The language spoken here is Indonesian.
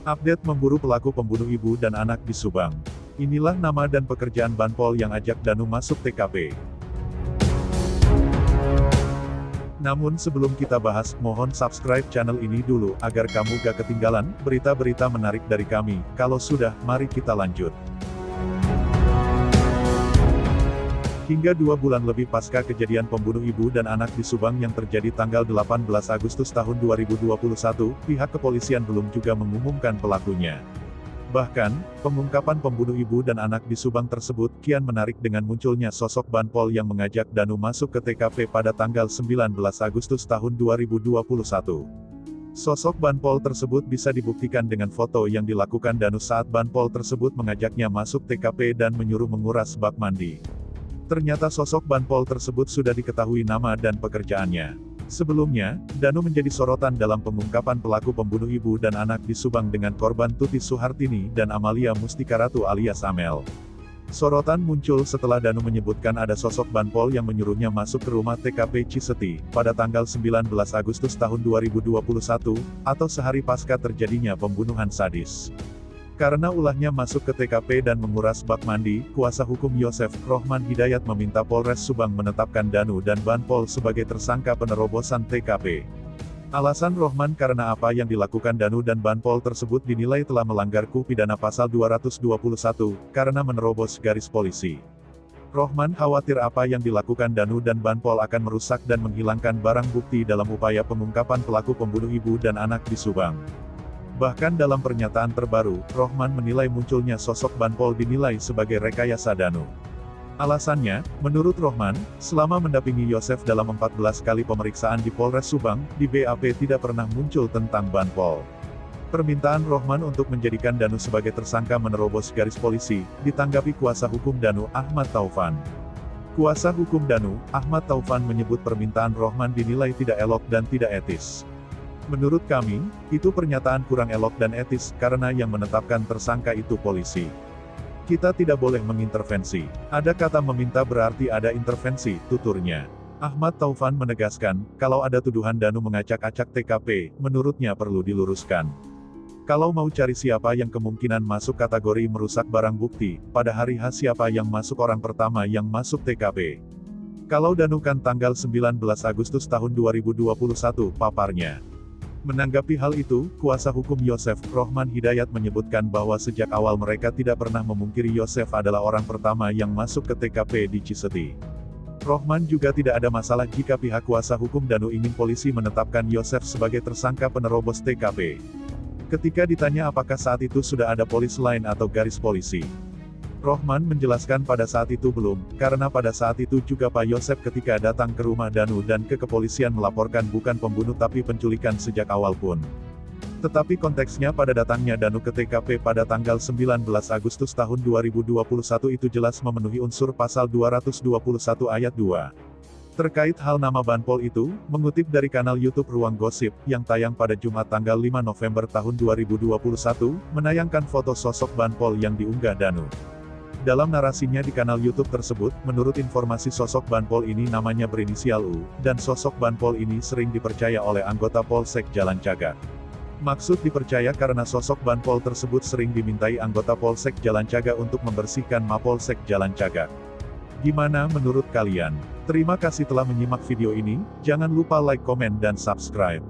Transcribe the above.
Update memburu pelaku pembunuh ibu dan anak di Subang. Inilah nama dan pekerjaan Banpol yang ajak Danu masuk TKP. Namun sebelum kita bahas, mohon subscribe channel ini dulu, agar kamu gak ketinggalan berita-berita menarik dari kami. Kalau sudah, mari kita lanjut. Hingga 2 bulan lebih pasca kejadian pembunuh ibu dan anak di Subang yang terjadi tanggal 18 Agustus tahun 2021, pihak kepolisian belum juga mengumumkan pelakunya. Bahkan, pengungkapan pembunuh ibu dan anak di Subang tersebut kian menarik dengan munculnya sosok Banpol yang mengajak Danu masuk ke TKP pada tanggal 19 Agustus tahun 2021. Sosok Banpol tersebut bisa dibuktikan dengan foto yang dilakukan Danu saat Banpol tersebut mengajaknya masuk TKP dan menyuruh menguras bak mandi. Ternyata sosok Banpol tersebut sudah diketahui nama dan pekerjaannya. Sebelumnya, Danu menjadi sorotan dalam pengungkapan pelaku pembunuh ibu dan anak di Subang dengan korban Tuti Suhartini dan Amalia Mustikaratu alias Amel. Sorotan muncul setelah Danu menyebutkan ada sosok Banpol yang menyuruhnya masuk ke rumah TKP Ciseti, pada tanggal 19 Agustus tahun 2021, atau sehari pasca terjadinya pembunuhan sadis. Karena ulahnya masuk ke TKP dan menguras bak mandi, kuasa hukum Yosef, Rohman Hidayat meminta Polres Subang menetapkan Danu dan Banpol sebagai tersangka penerobosan TKP. Alasan Rohman karena apa yang dilakukan Danu dan Banpol tersebut dinilai telah melanggar KUH pidana pasal 221, karena menerobos garis polisi. Rohman khawatir apa yang dilakukan Danu dan Banpol akan merusak dan menghilangkan barang bukti dalam upaya pengungkapan pelaku pembunuh ibu dan anak di Subang. Bahkan dalam pernyataan terbaru, Rohman menilai munculnya sosok Banpol dinilai sebagai rekayasa Danu. Alasannya, menurut Rohman, selama mendampingi Yosef dalam 14 kali pemeriksaan di Polres Subang, di BAP tidak pernah muncul tentang Banpol. Permintaan Rohman untuk menjadikan Danu sebagai tersangka menerobos garis polisi, ditanggapi kuasa hukum Danu, Ahmad Taufan. Kuasa hukum Danu, Ahmad Taufan menyebut permintaan Rohman dinilai tidak elok dan tidak etis. Menurut kami, itu pernyataan kurang elok dan etis, karena yang menetapkan tersangka itu polisi. Kita tidak boleh mengintervensi. Ada kata meminta berarti ada intervensi, tuturnya. Ahmad Taufan menegaskan, kalau ada tuduhan Danu mengacak-acak TKP, menurutnya perlu diluruskan. Kalau mau cari siapa yang kemungkinan masuk kategori merusak barang bukti, pada hari H siapa yang masuk orang pertama yang masuk TKP. Kalau Danu kan tanggal 19 Agustus tahun 2021, paparnya. Menanggapi hal itu, kuasa hukum Yosef, Rohman Hidayat menyebutkan bahwa sejak awal mereka tidak pernah memungkiri Yosef adalah orang pertama yang masuk ke TKP di Ciseti. Rohman juga tidak ada masalah jika pihak kuasa hukum Danu ingin polisi menetapkan Yosef sebagai tersangka penerobos TKP. Ketika ditanya apakah saat itu sudah ada polis lain atau garis polisi, Rohman menjelaskan pada saat itu belum, karena pada saat itu juga Pak Yosef ketika datang ke rumah Danu dan ke kepolisian melaporkan bukan pembunuh tapi penculikan sejak awal pun. Tetapi konteksnya pada datangnya Danu ke TKP pada tanggal 19 Agustus tahun 2021 itu jelas memenuhi unsur pasal 221 ayat 2. Terkait hal nama Banpol itu, mengutip dari kanal YouTube Ruang Gosip, yang tayang pada Jumat tanggal 5 November tahun 2021, menayangkan foto sosok Banpol yang diunggah Danu. Dalam narasinya di kanal YouTube tersebut, menurut informasi sosok Banpol ini namanya berinisial U, dan sosok Banpol ini sering dipercaya oleh anggota Polsek Jalan Cagak. Maksud dipercaya karena sosok Banpol tersebut sering dimintai anggota Polsek Jalan Cagak untuk membersihkan Mapolsek Jalan Cagak. Gimana menurut kalian? Terima kasih telah menyimak video ini, jangan lupa like, komen, dan subscribe.